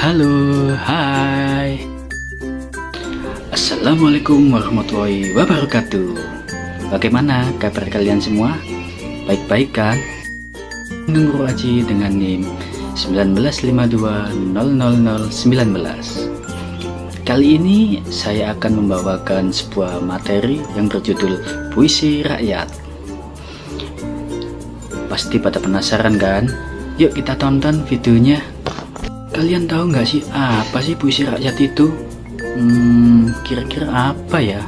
Halo, hai. Assalamualaikum warahmatullahi wabarakatuh. Bagaimana kabar kalian semua? Baik-baik kan? Guru Aji dengan NIM 195200019. Kali ini saya akan membawakan sebuah materi yang berjudul Puisi Rakyat. Pasti pada penasaran kan? Yuk kita tonton videonya. Kalian tahu nggak sih apa sih puisi rakyat itu? Kira-kira apa ya?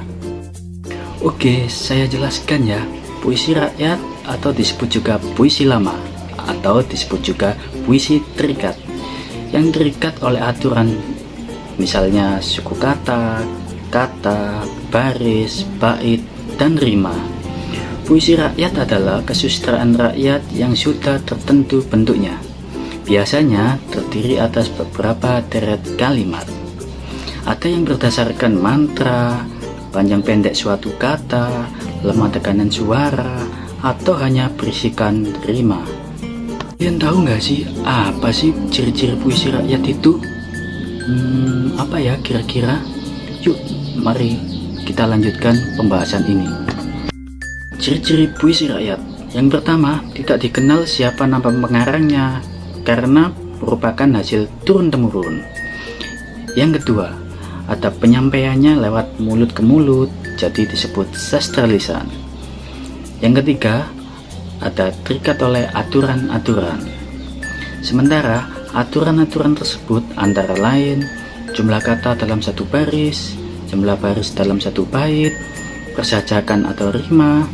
Oke, saya jelaskan ya. Puisi rakyat atau disebut juga puisi lama atau disebut juga puisi terikat, yang terikat oleh aturan, misalnya suku kata, baris, bait, dan rima. Puisi rakyat adalah kesusastraan rakyat yang sudah tertentu bentuknya. Biasanya terdiri atas beberapa deret kalimat. Ada yang berdasarkan mantra, panjang pendek suatu kata, lemah tekanan suara, atau hanya berisikan rima. Kalian tahu nggak sih apa sih ciri-ciri puisi rakyat itu? Apa ya kira-kira? Yuk, mari kita lanjutkan pembahasan ini. Ciri-ciri puisi rakyat. Yang pertama, tidak dikenal siapa nama pengarangnya karena merupakan hasil turun-temurun. Yang kedua, ada penyampaiannya lewat mulut ke mulut, jadi disebut sastra lisan. Yang ketiga, ada terikat oleh aturan-aturan. Sementara aturan-aturan tersebut antara lain jumlah kata dalam satu baris, jumlah baris dalam satu bait, persajakan atau rima,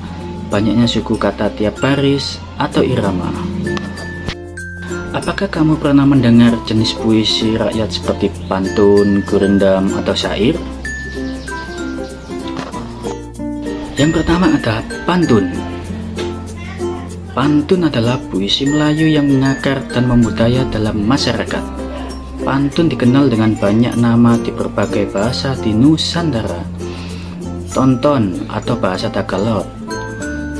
banyaknya suku kata tiap baris, atau irama. Apakah kamu pernah mendengar jenis puisi rakyat seperti pantun, gurindam, atau syair? Yang pertama ada pantun. Pantun adalah puisi Melayu yang mengakar dan membudaya dalam masyarakat. Pantun dikenal dengan banyak nama di berbagai bahasa di Nusantara. Tonton atau bahasa Tagalog,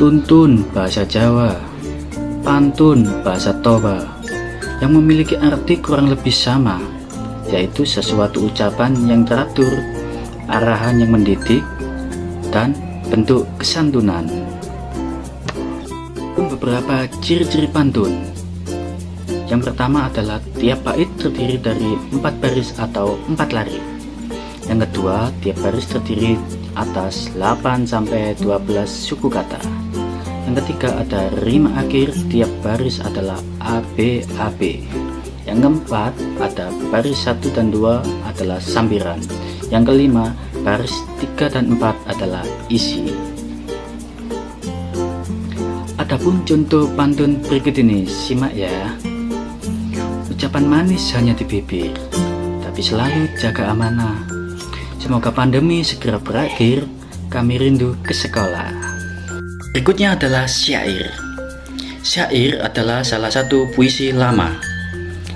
tuntun bahasa Jawa, pantun bahasa Toba, yang memiliki arti kurang lebih sama, yaitu sesuatu ucapan yang teratur, arahan yang mendidik, dan bentuk kesantunan. Beberapa ciri-ciri pantun. Yang pertama adalah tiap bait terdiri dari 4 baris atau 4 lari. Yang kedua, tiap baris terdiri atas 8-12 suku kata. Yang ketiga, ada rima akhir, tiap baris adalah ABAB. Yang keempat, ada baris 1 dan 2 adalah sambiran. Yang kelima, baris 3 dan 4 adalah isi. Adapun contoh pantun berikut ini, simak ya. Ucapan manis hanya di bibir, tapi selalu jaga amanah. Semoga pandemi segera berakhir, kami rindu ke sekolah. Berikutnya adalah syair. Syair adalah salah satu puisi lama.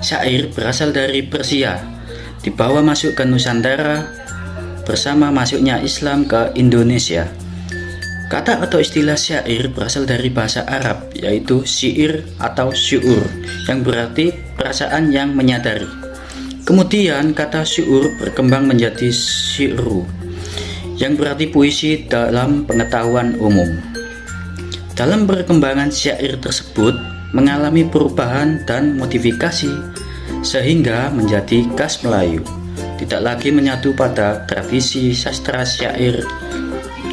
Syair berasal dari Persia, dibawa masuk ke Nusantara bersama masuknya Islam ke Indonesia. Kata atau istilah syair berasal dari bahasa Arab, yaitu syair atau syu'ur, yang berarti perasaan yang menyadari. Kemudian kata syu'ur berkembang menjadi syi'ru, yang berarti puisi dalam pengetahuan umum. Dalam perkembangan syair tersebut mengalami perubahan dan modifikasi sehingga menjadi khas Melayu, tidak lagi menyatu pada tradisi sastra syair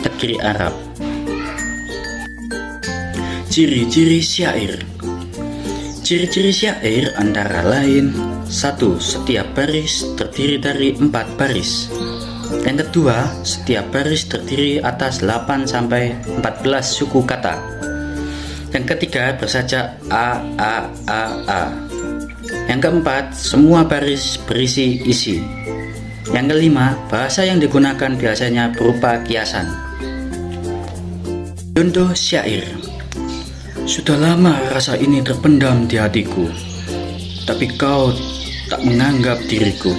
negeri Arab. Ciri-ciri syair. Ciri-ciri syair antara lain: 1. Setiap baris terdiri dari 4 baris. Yang kedua, setiap baris terdiri atas 8-14 suku kata. Yang ketiga, bersajak A, A, A, A. Yang keempat, semua baris berisi isi. Yang kelima, bahasa yang digunakan biasanya berupa kiasan. Contoh syair. Sudah lama rasa ini terpendam di hatiku, tapi kau tak menganggap diriku.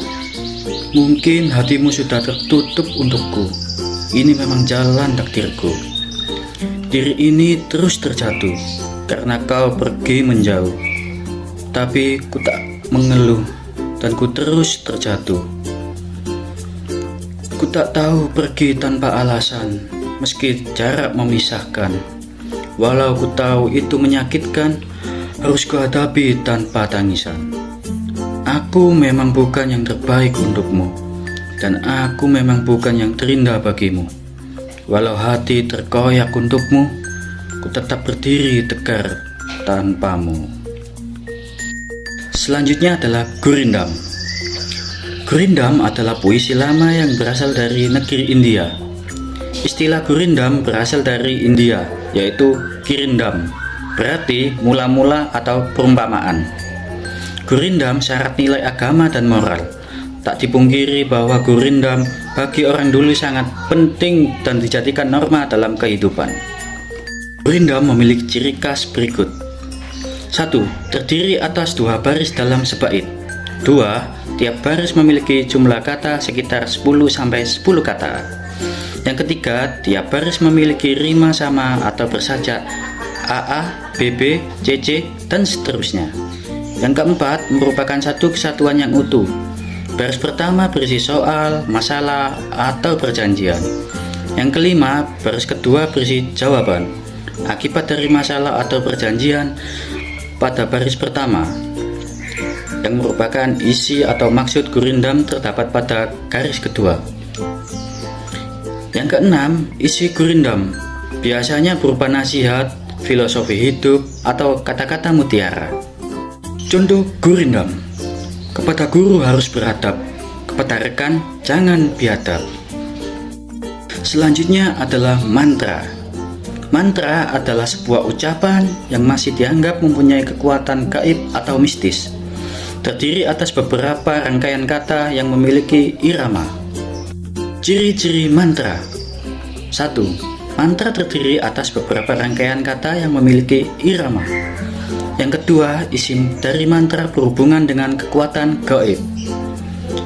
Mungkin hatimu sudah tertutup untukku. Ini memang jalan takdirku. Diri ini terus terjatuh karena kau pergi menjauh. Tapi ku tak mengeluh, dan ku terus terjatuh. Ku tak tahu pergi tanpa alasan, meski jarak memisahkan. Walau ku tahu itu menyakitkan, harus ku hadapi tanpa tangisan. Aku memang bukan yang terbaik untukmu, dan aku memang bukan yang terindah bagimu. Walau hati terkoyak untukmu, ku tetap berdiri tegar tanpamu. Selanjutnya adalah Gurindam. Gurindam adalah puisi lama yang berasal dari negeri India. Istilah Gurindam berasal dari India, yaitu Girindam, berarti mula-mula atau perumpamaan. Gurindam syarat nilai agama dan moral. Tak dipungkiri bahwa Gurindam bagi orang dulu sangat penting dan dijadikan norma dalam kehidupan. Gurindam memiliki ciri khas berikut. 1. Terdiri atas 2 baris dalam sebait. 2. Tiap baris memiliki jumlah kata sekitar 10-10 kata. Yang ketiga, tiap baris memiliki rima sama atau bersajak AA, BB, CC, dan seterusnya. Yang keempat, merupakan satu kesatuan yang utuh. Baris pertama berisi soal, masalah, atau perjanjian. Yang kelima, baris kedua berisi jawaban akibat dari masalah atau perjanjian pada baris pertama, yang merupakan isi atau maksud Gurindam terdapat pada garis kedua. Yang keenam, isi Gurindam biasanya berupa nasihat, filosofi hidup, atau kata-kata mutiara. Contoh Gurindam: kepada guru harus beradab, kepada rekan jangan biadab. Selanjutnya adalah mantra. Mantra adalah sebuah ucapan yang masih dianggap mempunyai kekuatan gaib atau mistis. Terdiri atas beberapa rangkaian kata yang memiliki irama. Ciri-ciri mantra. 1. Mantra terdiri atas beberapa rangkaian kata yang memiliki irama. Yang kedua, isi dari mantra berhubungan dengan kekuatan gaib.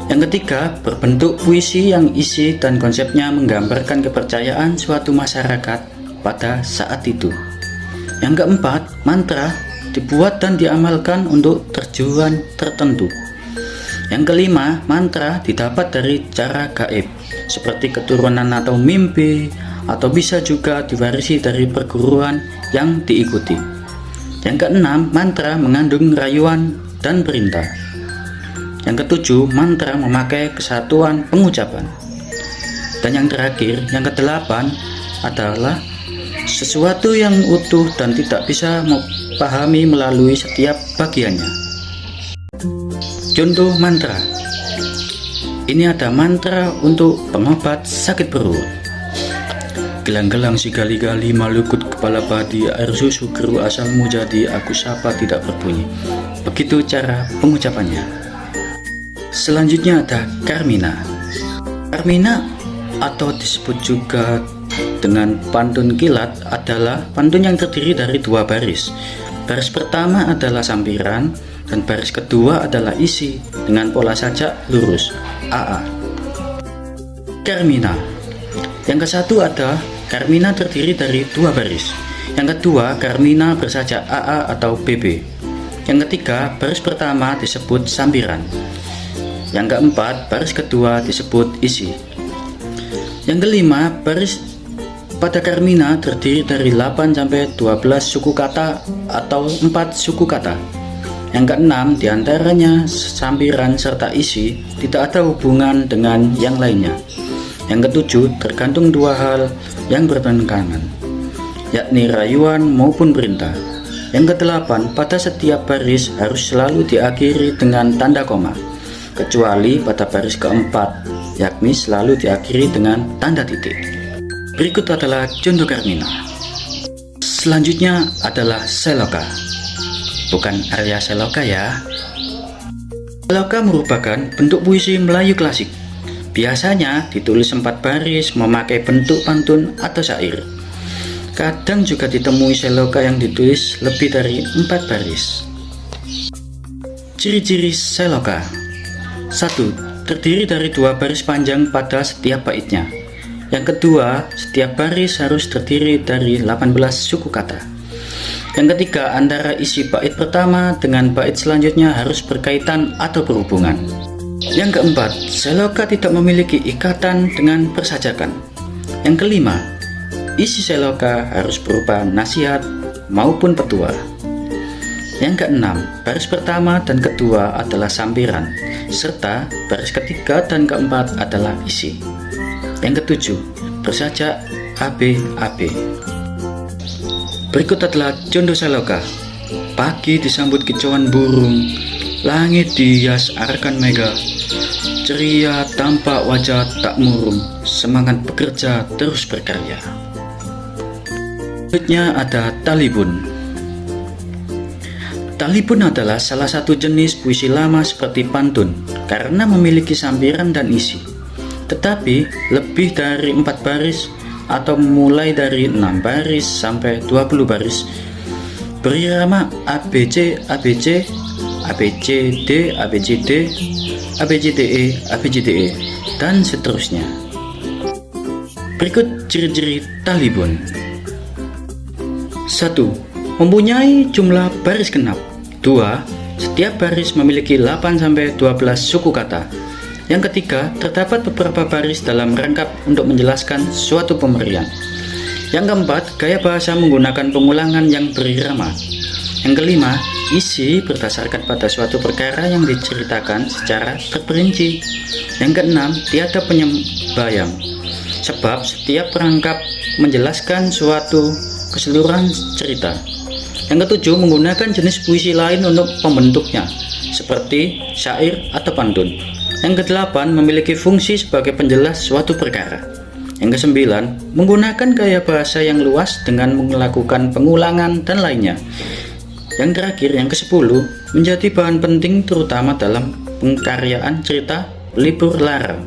Yang ketiga, berbentuk puisi yang isi dan konsepnya menggambarkan kepercayaan suatu masyarakat pada saat itu. Yang keempat, mantra dibuat dan diamalkan untuk tujuan tertentu. Yang kelima, mantra didapat dari cara gaib, seperti keturunan atau mimpi, atau bisa juga diwarisi dari perguruan yang diikuti. Yang keenam, mantra mengandung rayuan dan perintah. Yang ketujuh, mantra memakai kesatuan pengucapan. Dan yang terakhir, yang kedelapan adalah sesuatu yang utuh dan tidak bisa memahami melalui setiap bagiannya. Contoh mantra. Ini ada mantra untuk pengobat sakit perut. Gelang-gelang si gali-gali malukut kepala padi, air susu keru asalmu jadi, aku sapa tidak berbunyi. Begitu cara pengucapannya. Selanjutnya ada Karmina. Karmina atau disebut juga dengan pantun kilat adalah pantun yang terdiri dari 2 baris. Baris pertama adalah sampiran dan baris kedua adalah isi dengan pola sajak lurus AA. Karmina. Yang ke-1 ada Karmina terdiri dari 2 baris. Yang kedua, Karmina bersajak AA atau BB. Yang ketiga, baris pertama disebut sampiran. Yang keempat, baris kedua disebut isi. Yang kelima, baris pada Karmina terdiri dari 8-12 suku kata atau 4 suku kata. Yang keenam, diantaranya sampiran serta isi tidak ada hubungan dengan yang lainnya. Yang ketujuh, tergantung 2 hal yang bertentangan, yakni rayuan maupun perintah. Yang kedelapan, pada setiap baris harus selalu diakhiri dengan tanda koma, kecuali pada baris keempat, yakni selalu diakhiri dengan tanda titik. Berikut adalah contoh Karmina. Selanjutnya adalah Seloka. Bukan Arya Seloka ya. Seloka merupakan bentuk puisi Melayu klasik. Biasanya ditulis 4 baris memakai bentuk pantun atau syair. Kadang juga ditemui seloka yang ditulis lebih dari 4 baris. Ciri-ciri seloka. 1. Terdiri dari 2 baris panjang pada setiap baitnya. Yang kedua, setiap baris harus terdiri dari 18 suku kata. Yang ketiga, antara isi bait pertama dengan bait selanjutnya harus berkaitan atau berhubungan. Yang keempat, seloka tidak memiliki ikatan dengan persajakan. Yang kelima, isi seloka harus berupa nasihat maupun petua. Yang keenam, baris pertama dan kedua adalah sampiran, serta baris ketiga dan keempat adalah isi. Yang ketujuh, bersajak AB. Berikut adalah contoh seloka. Pagi disambut kicauan burung, langit dihias arakan mega, ceria tampak wajah tak murung, semangat bekerja terus berkarya. Selanjutnya ada talibun. Talibun adalah salah satu jenis puisi lama seperti pantun karena memiliki sampiran dan isi, tetapi lebih dari 4 baris atau mulai dari 6 baris sampai 20 baris, berirama ABC, ABC, ABCD, ABCD, ABCDE, ABCDE, dan seterusnya. Berikut ciri-ciri talibun. 1. Mempunyai jumlah baris genap. 2. Setiap baris memiliki 8-12 suku kata. Yang ketiga, terdapat beberapa baris dalam rangkap untuk menjelaskan suatu pemberian. Yang keempat, gaya bahasa menggunakan pengulangan yang berirama. Yang kelima, isi berdasarkan pada suatu perkara yang diceritakan secara terperinci. Yang keenam, tiada penyambayang, sebab setiap perangkap menjelaskan suatu keseluruhan cerita. Yang ketujuh, menggunakan jenis puisi lain untuk pembentuknya, seperti syair atau pantun. Yang kedelapan, memiliki fungsi sebagai penjelas suatu perkara. Yang kesembilan, menggunakan gaya bahasa yang luas dengan melakukan pengulangan dan lainnya. Yang terakhir, yang ke-10, menjadi bahan penting terutama dalam pengkaryaan cerita libur lara.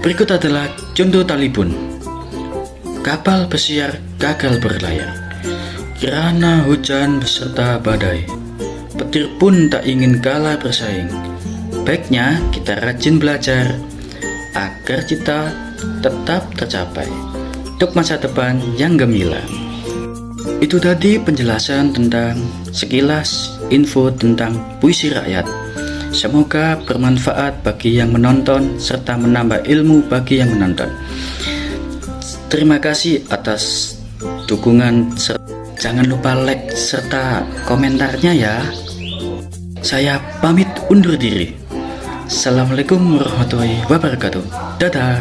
Berikut adalah contoh talibun. Kapal pesiar gagal berlayar, kirana hujan beserta badai, petir pun tak ingin kalah bersaing. Baiknya kita rajin belajar agar kita tetap tercapai untuk masa depan yang gemilang. Itu tadi penjelasan tentang sekilas info tentang puisi rakyat. Semoga bermanfaat bagi yang menonton serta menambah ilmu bagi yang menonton. Terima kasih atas dukungan. Jangan lupa like serta komentarnya ya. Saya pamit undur diri. Assalamualaikum warahmatullahi wabarakatuh. Dadah.